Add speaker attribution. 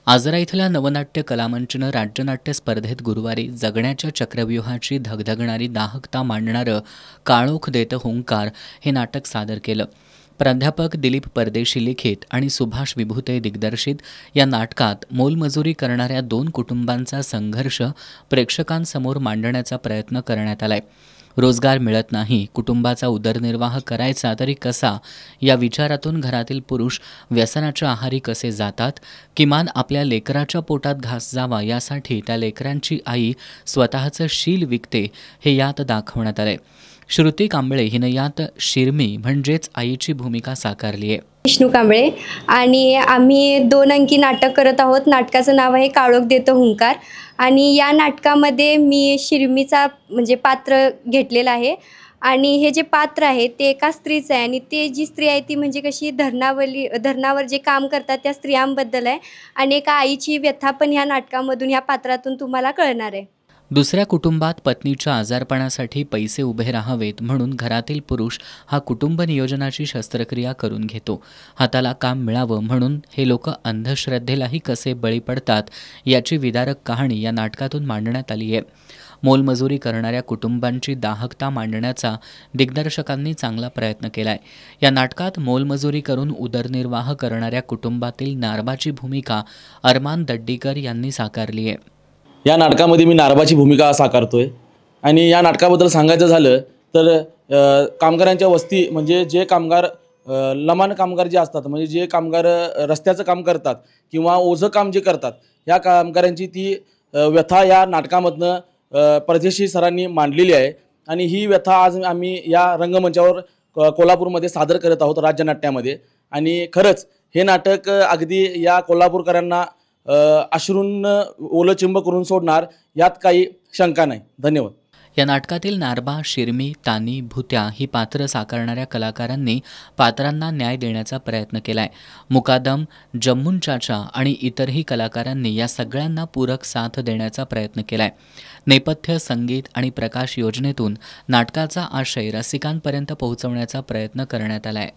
Speaker 1: आजरा इथल्या नवनाट्य कलामंचनं राज्यनाट्य स्पर्धेत गुरुवारी जगण्याच्या चक्रव्यूहाची धगधगणारी दाहकता मांडणारं काळोख देतं हुंकार हे नाटक सादर केलं। प्राध्यापक दिलीप परदेशी लिखित आणि सुभाष विभुते दिग्दर्शित या नाटकात मोलमजुरी करणाऱ्या दोन कुटुंबांचा संघर्ष प्रेक्षकांसमोर मांडण्याचा प्रयत्न करण्यात आलाय। रोजगार मिळत नाही, कुटुंबाचा उदरनिर्वाह करायचा तरी कसा, या विचारातून घरातील पुरुष व्यसनाच्या आहारी कसे जातात, किमान आपल्या लेकराच्या पोटात घास जावा यासाठी त्या लेकरांची आई स्वतःचं शील विकते, हे यात दाखवण्यात आलंय। श्रुती कांबळे हिनं यात शिरमी म्हणजेच आईची भूमिका साकारली आहे।
Speaker 2: विष्णू कांबळे आणि आम्ही 2 अंकी नाटक करत आहोत। नाटकाचं नाव आहे काळोख देतं हुंकार आणि या नाटकामध्ये मी शिरमीचा म्हणजे पात्र घेतलेलं आहे आणि हे जे पात्र आहे ते एका स्त्रीचं आहे आणि ते जी स्त्री आहे ती म्हणजे कशी धरणावर जे काम करतात त्या स्त्रियांबद्दल आहे आणि एका आईची व्यथा पण ह्या नाटकामधून ह्या पात्रातून तुम्हाला कळणार आहे।
Speaker 1: दुसऱ्या कुटुंबात पत्नीच्या आजारपणासाठी पैसे उभे राहावेत म्हणून घरातील पुरुष हा कुटुंब नियोजनाची शस्त्रक्रिया करून घेतो। हाताला काम मिळावं म्हणून हे लोक अंधश्रद्धेलाही कसे बळी पडतात याची विदारक कहाणी या नाटकातून मांडण्यात आली आहे। मोलमजुरी करणाऱ्या कुटुंबांची दाहकता मांडण्याचा दिग्दर्शकांनी चांगला प्रयत्न केलाय। या नाटकात मोलमजुरी करून उदरनिर्वाह करणाऱ्या कुटुंबातील नारबाची भूमिका अरमान दड्डीकर यांनी साकारली आहे।
Speaker 3: या नाटकामध्ये मी नारबाची भूमिका साकारतोय आणि या नाटकाबद्दल सांगायचं झालं तर कामगारांच्या वस्ती म्हणजे जे कामगार लमान कामगार जे असतात म्हणजे जे कामगार रस्त्याचं काम करतात किंवा ओझं काम जे करतात या कामगारांची ती व्यथा या नाटकामधनं परदेशी सरांनी मांडलेली आहे आणि ही व्यथा आज आम्ही या रंगमंचावर कोल्हापूरमध्ये सादर करत आहोत राज्यनाट्यामध्ये। आणि खरंच हे नाटक अगदी या कोल्हापूरकरांना अश्रूंना ओलचिंब करून सोडणार यात काही शंका नाही। धन्यवाद।
Speaker 1: या नाटकातील नारबा, शिरमी, तानी, भुत्या ही पात्र साकारणाऱ्या कलाकारांनी पात्रांना न्याय देण्याचा प्रयत्न केलाय। मुकादम, जम्मून चाचा आणि इतरही कलाकारांनी या सगळ्यांना पूरक साथ देण्याचा प्रयत्न केलाय। नेपथ्य, संगीत आणि प्रकाश योजनेतून नाटकाचा आशय रसिकांपर्यंत पोहोचवण्याचा प्रयत्न करण्यात आलाय।